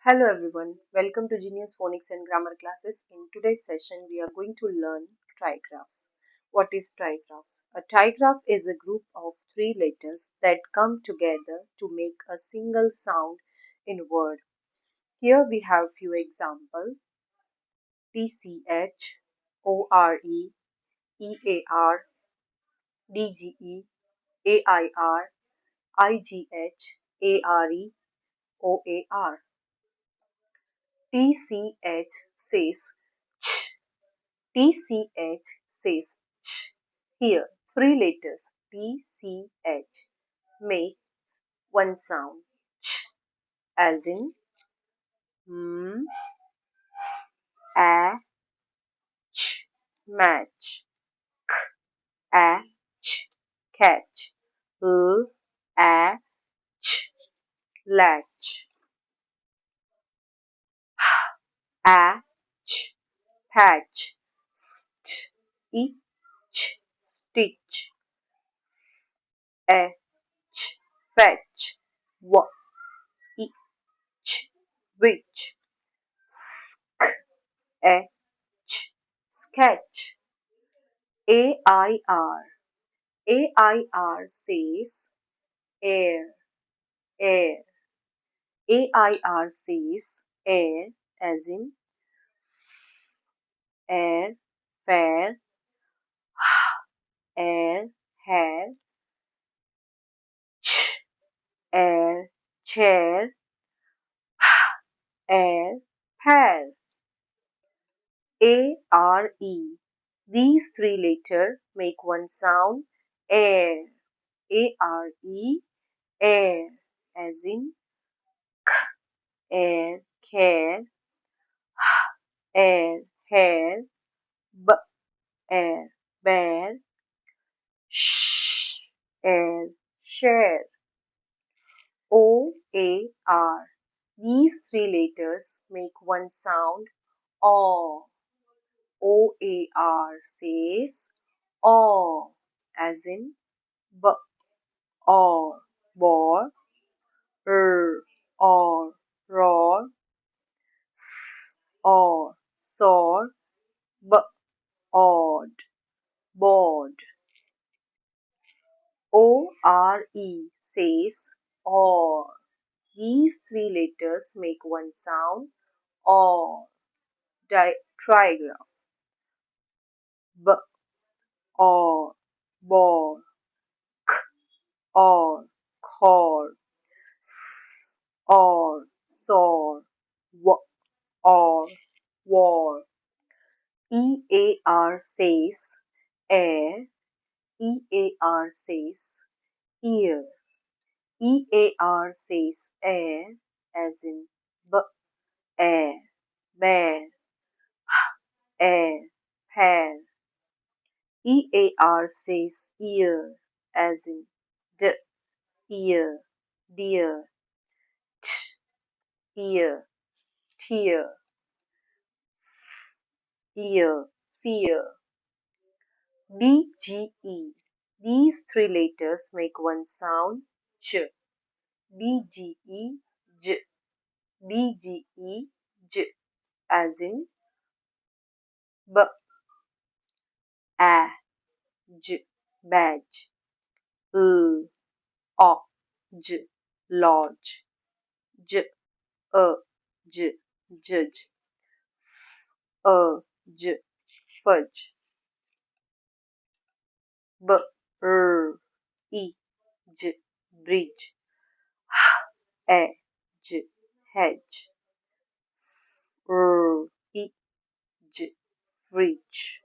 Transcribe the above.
Hello everyone, welcome to Genius Phonics and Grammar classes. In today's session, we are going to learn trigraphs. What is trigraphs? A trigraph is a group of three letters that come together to make a single sound in a word. Here we have few examples: TCH, ORE, EAR, DGE, AIR, IGH, ARE, OAR. TCH says ch. TCH says ch. Here, three letters TCH make one sound ch, as in m, a, ch, match, a, ch, catch, l, a, ch, latch, a, ch, patch, st, ich, stitch, a, ch, fetch, w, ich, which, sk, h, sketch, AIR. AIR says air, air. AIR says air, as in air, fair, air, hair, ch, air, chair, air, pear. ARE. These three letters make one sound air. ARE, air, as in air, care, air, hair, b, air, bear, sh, air, share. OAR. These three letters make one sound or. OAR says or, as in b, or, bore, r, or, roar, s, or, soar, b, odd, bored. ORE says or. These three letters make one sound or. Trigraph. B, or, bore, k, or, core, s, or, sore, w, or, war. EAR says air. EAR says ear. EAR says air, as in b, air, bear, air, pear. EAR says ear, as in d, ear, dear, t, ear, tear, ear, fear. DGE. These three letters make one sound ch. DGE, j. DGE, j, as in b, a, j, badge, l, o, j, lodge, j, a, j, judge, a, j, fudge, b, r, e, j, bridge, a, j, hedge, r, e, j, fridge.